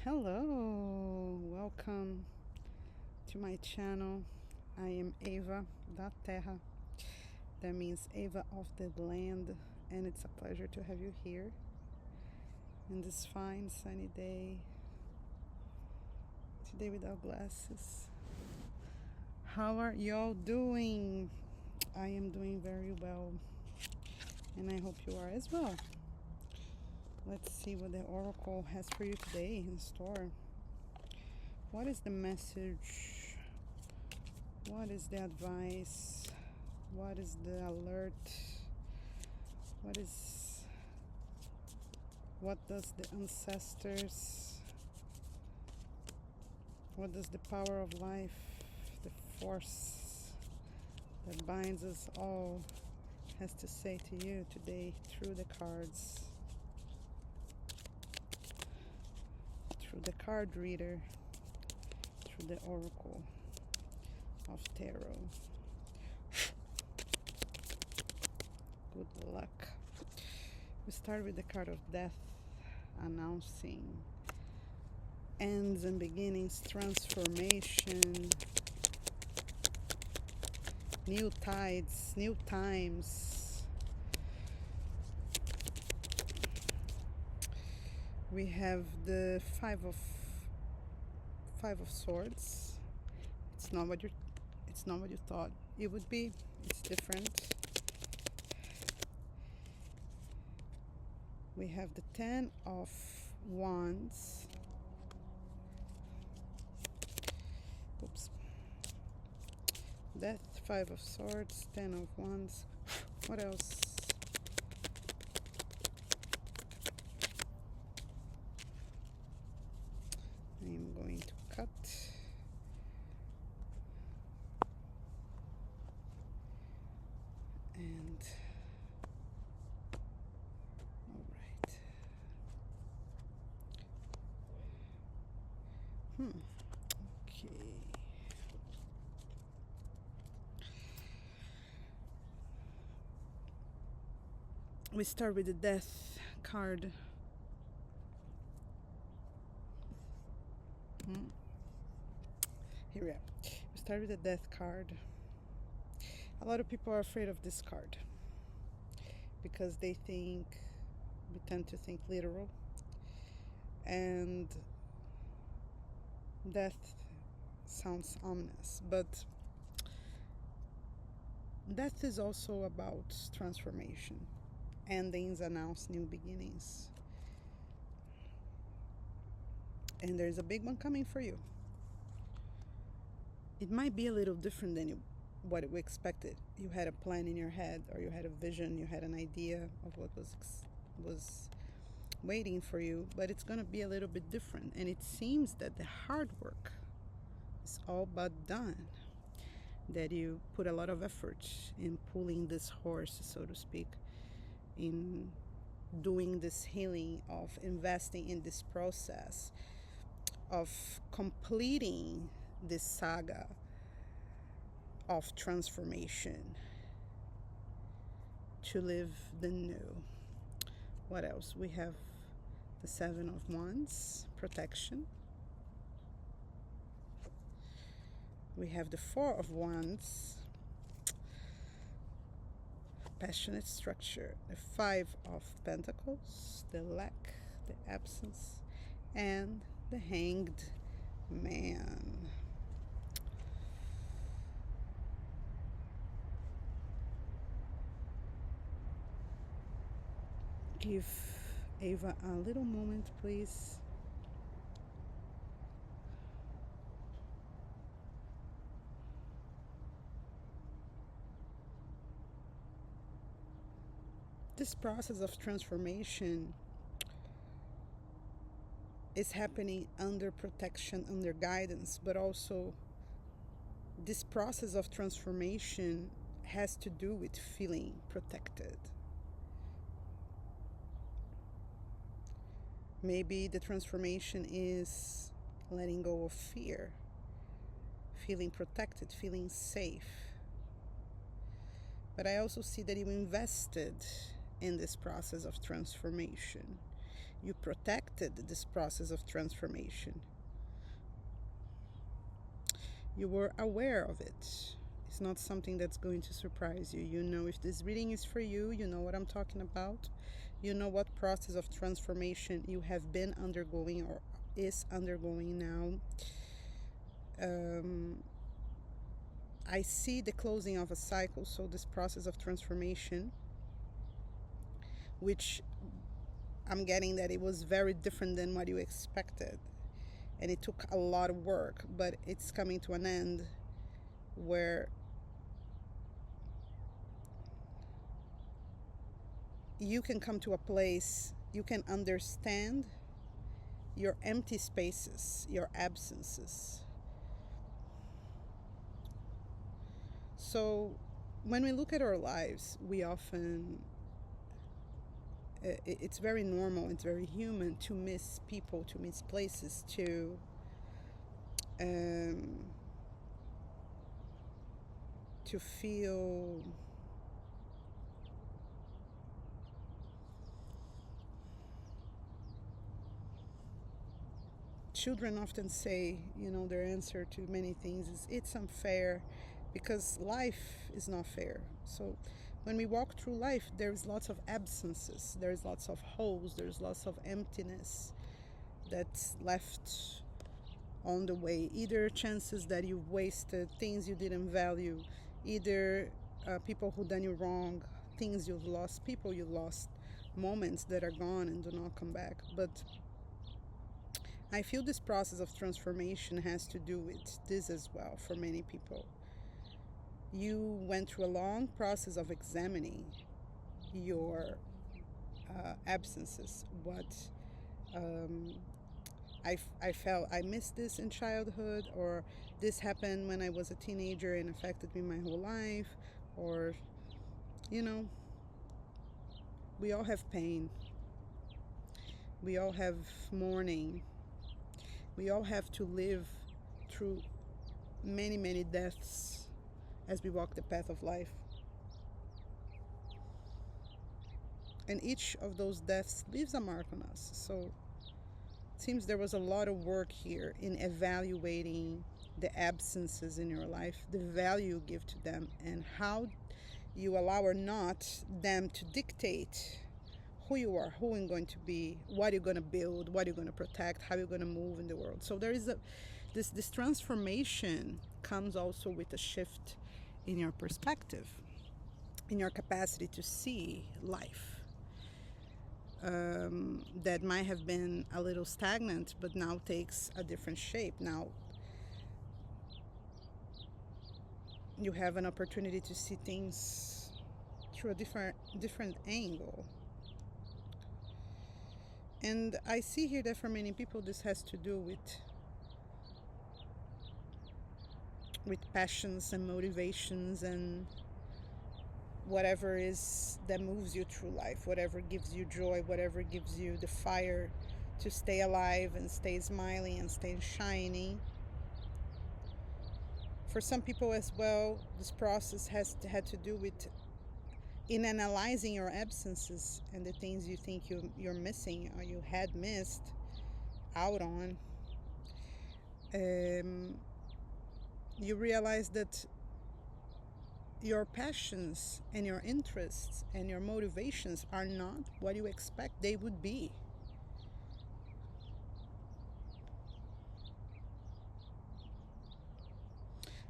Hello, welcome to my channel. I am Eva da Terra. That means Eva of the land, and it's a pleasure to have you here in this fine sunny day. Today without glasses. How are y'all doing? I am doing very well, and I hope you are as well. Let's see what the oracle has for you today in store. What is the message? What is the advice? What is the alert? What does the ancestors, what does the power of life, the force that binds us all has to say to you today through the cards, through the card reader, through the oracle of tarot? Good luck. We start with the card of death, announcing ends and beginnings, transformation, new tides, new times. We have the five of swords. It's not what you thought it would be. It's different. We have the 10 of wands. Oops. Death, 5 of swords, 10 of wands. What else? I am going to cut. And all right. Okay. We start with the death card. Here we are. We start with the death card. A lot of people are afraid of this card because we tend to think literal, and death sounds ominous, but death is also about transformation. Endings announce new beginnings, and there's a big one coming for you. It might be a little different than what we expected. You had a plan in your head, or you had a vision, you had an idea of what was waiting for you, but it's going to be a little bit different. And it seems that the hard work is all but done, that you put a lot of effort in pulling this horse, so to speak, in doing this healing, of investing in this process, of completing this saga of transformation to live the new. What else? We have the 7 of wands, protection. We have the 4 of wands, passionate structure. The 5 of pentacles, the lack, the absence, and the hanged man. Give Ava a little moment, please. This process of transformation is happening under protection, under guidance, but also this process of transformation has to do with feeling protected. Maybe the transformation is letting go of fear, feeling protected, feeling safe. But I also see that you invested in this process of transformation. You protected this process of transformation. You were aware of it. It's not something that's going to surprise you. You know, if this reading is for you, you know what I'm talking about. You know what process of transformation you have been undergoing or is undergoing now. I see the closing of a cycle, so this process of transformation, which I'm getting that it was very different than what you expected. And it took a lot of work, but it's coming to an end where you can come to a place, you can understand your empty spaces, your absences. So when we look at our lives, we often, it's very normal, it's very human to miss people, to miss places, to feel children often say, you know, their answer to many things is it's unfair because life is not fair. So when we walk through life, there's lots of absences, there's lots of holes, there's lots of emptiness that's left on the way. Either chances that you've wasted, things you didn't value, either people who done you wrong, things you've lost, people you lost, moments that are gone and do not come back. But I feel this process of transformation has to do with this as well for many people. You went through a long process of examining your absences, what I felt I missed this in childhood, or this happened when I was a teenager and affected me my whole life, or, you know, we all have pain, we all have mourning, we all have to live through many, many deaths as we walk the path of life. And each of those deaths leaves a mark on us. So it seems there was a lot of work here in evaluating the absences in your life, the value you give to them, and how you allow or not them to dictate who you are, who you're going to be, what you're going to build, what you're going to protect, how you're going to move in the world. So there is this transformation comes also with a shift in your perspective, in your capacity to see life. That might have been a little stagnant, but now takes a different shape. Now you have an opportunity to see things through a different angle. And I see here that for many people this has to do with passions and motivations and whatever is that moves you through life, whatever gives you joy, whatever gives you the fire to stay alive and stay smiling and stay shining. For some people as well, this process had to do with in analyzing your absences and the things you think you're missing or you had missed out on. You realize that your passions and your interests and your motivations are not what you expect they would be.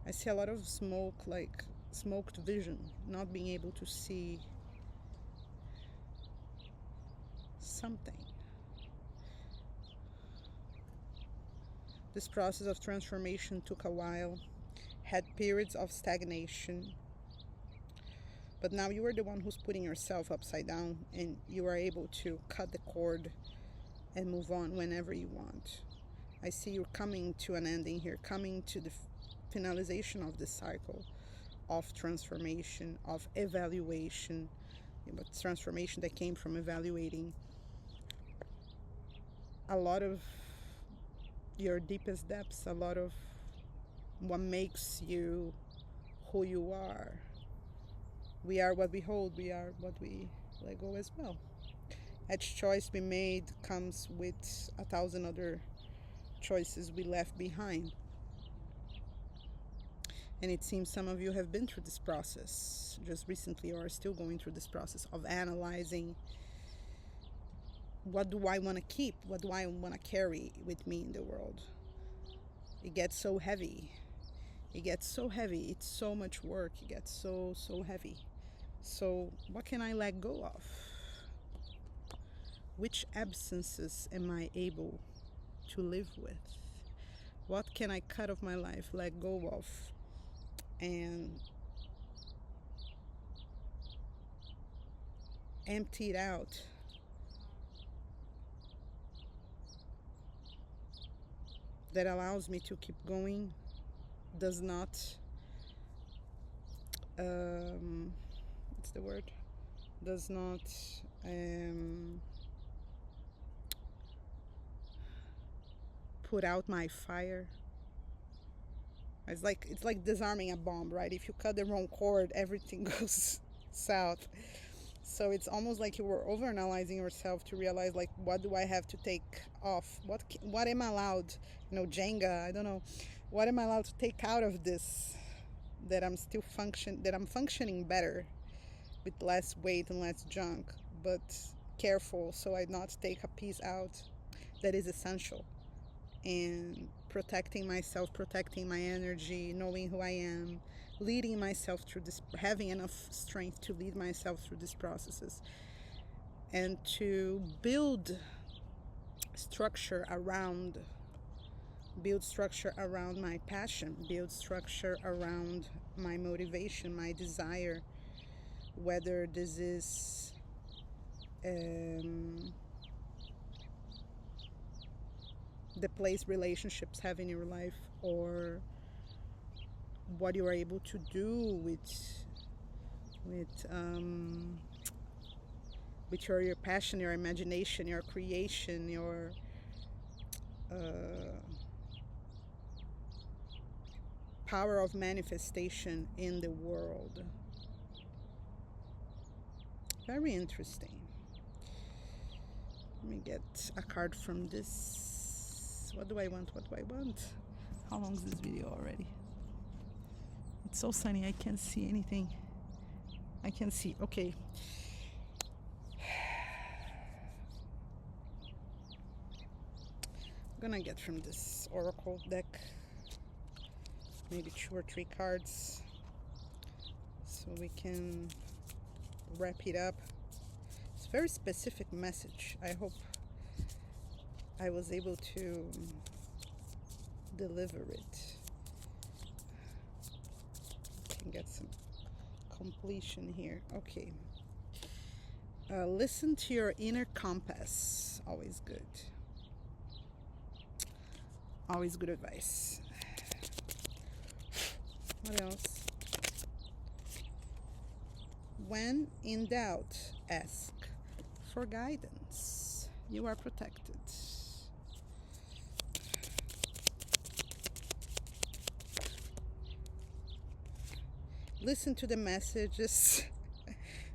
I see a lot of smoke, like smoked vision, not being able to see something. This process of transformation took a while, had periods of stagnation, but now you are the one who's putting yourself upside down and you are able to cut the cord and move on whenever you want. I see you coming to an ending here, coming to the finalization of this cycle of transformation, of evaluation, but transformation that came from evaluating a lot of your deepest depths, a lot of what makes you who you are. We are what we hold, we are what we let go as well. Each choice we made comes with 1,000 other choices we left behind. And it seems some of you have been through this process just recently, or are still going through this process of analyzing, what do I want to keep? What do I want to carry with me in the world? It gets so heavy. It gets so heavy. It's so much work. It gets so heavy. So what can I let go of? Which absences am I able to live with? What can I cut off my life, let go of, and empty it out? That allows me to keep going, does not, what's the word? Does not put out my fire. It's like disarming a bomb, right? If you cut the wrong cord, everything goes south. So it's almost like you were overanalyzing yourself to realize, like, what do I have to take off? What am I allowed? Jenga. I don't know. What am I allowed to take out of this? That I'm still functioning better, with less weight and less junk, but careful so I not take a piece out that is essential. And protecting myself, protecting my energy, knowing who I am, leading myself through this, having enough strength to lead myself through these processes, and to build structure around my passion, build structure around my motivation, my desire, whether this is the place relationships have in your life, or what you are able to do with your passion, your imagination, your creation, your power of manifestation in the world. Very interesting. Let me get a card from this. What do I want? How long is this video already? It's so sunny, I can't see anything. I can see. Okay. I'm gonna get from this oracle deck maybe 2 or 3 cards so we can wrap it up. It's a very specific message. I hope I was able to deliver it. Can get some completion here. Okay. Listen to your inner compass. Always good. Always good advice. What else? When in doubt, ask for guidance. You are protected. Listen to the messages.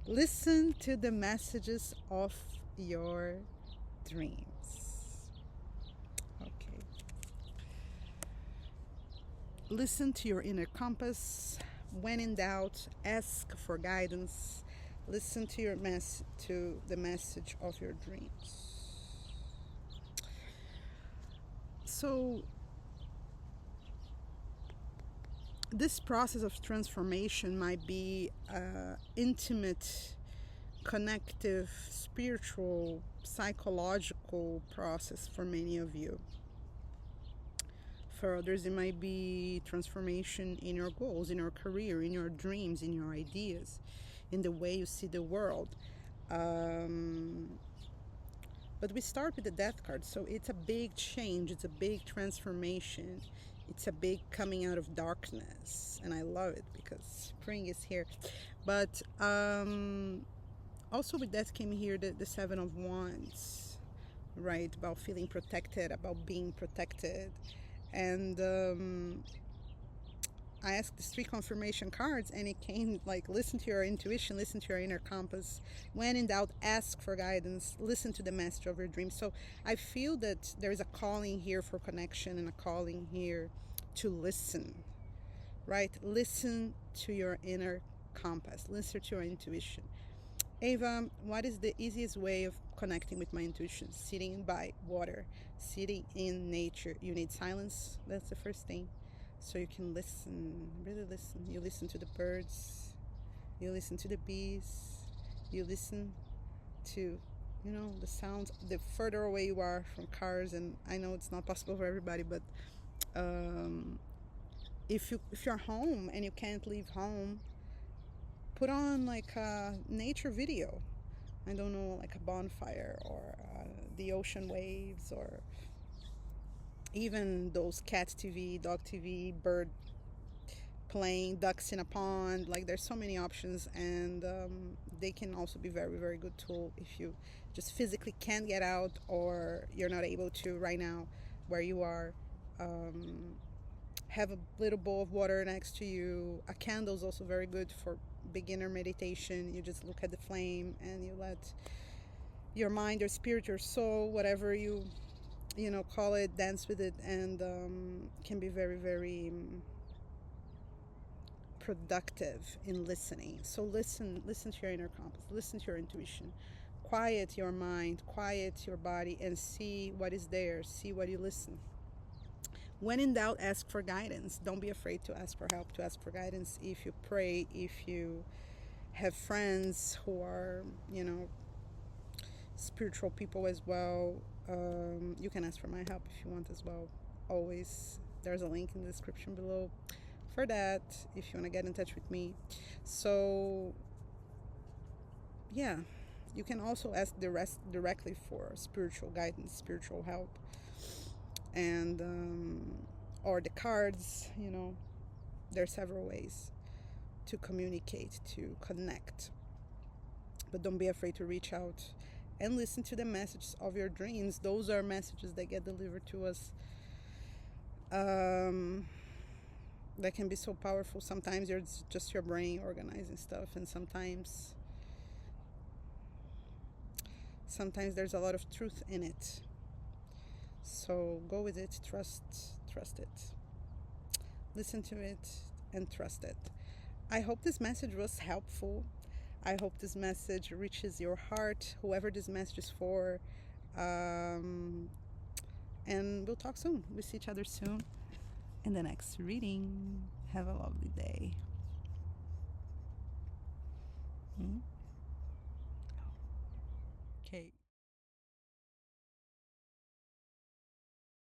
Listen to the messages of your dreams. Okay. Listen to your inner compass. When in doubt, ask for guidance. Listen to the message of your dreams. So this process of transformation might be an intimate, connective, spiritual, psychological process for many of you. For others, it might be transformation in your goals, in your career, in your dreams, in your ideas, in the way you see the world. But we start with the Death card, so it's a big change, it's a big transformation. It's a big coming out of darkness, and I love it because spring is here. But also with that came here the 7 of Wands, right? About feeling protected, about being protected. And I asked these three confirmation cards, and it came like, listen to your intuition, listen to your inner compass. When in doubt, ask for guidance, listen to the master of your dreams. So I feel that there is a calling here for connection and a calling here to listen, right? Listen to your inner compass, listen to your intuition. Ava, what is the easiest way of connecting with my intuition? Sitting by water, sitting in nature. You need silence. That's the first thing. So you can listen, really listen. You listen to the birds, you listen to the bees, you listen to, the sounds. The further away you are from cars, and I know it's not possible for everybody, but um, if you're home and you can't leave home, put on like a nature video. I don't know, like a bonfire or the ocean waves, or even those cat TV, dog TV, bird playing, ducks in a pond. Like there's so many options, and they can also be very, very good tool if you just physically can't get out or you're not able to right now where you are. Um, have a little bowl of water next to you. A candle is also very good for beginner meditation. You just look at the flame and you let your mind, your spirit, your soul, whatever you call it, dance with it, and can be very, very productive in listening. So listen to your inner compass, listen to your intuition, quiet your mind, quiet your body, and see what is there, see what you listen. When in doubt, ask for guidance. Don't be afraid to ask for help, to ask for guidance. If you pray, if you have friends who are, spiritual people as well, you can ask for my help if you want as well. Always, there's a link in the description below for that if you want to get in touch with me. So, yeah, you can also ask the rest directly for spiritual guidance, spiritual help, and or the cards. There are several ways to communicate, to connect, but don't be afraid to reach out and listen to the messages of your dreams. Those are messages that get delivered to us, that can be so powerful. Sometimes it's just your brain organizing stuff, and sometimes there's a lot of truth in it. So go with it, trust it, listen to it, and trust it. I hope this message was helpful. I hope this message reaches your heart, whoever this message is for. And we'll talk soon. We'll see each other soon in the next reading. Have a lovely day. Okay.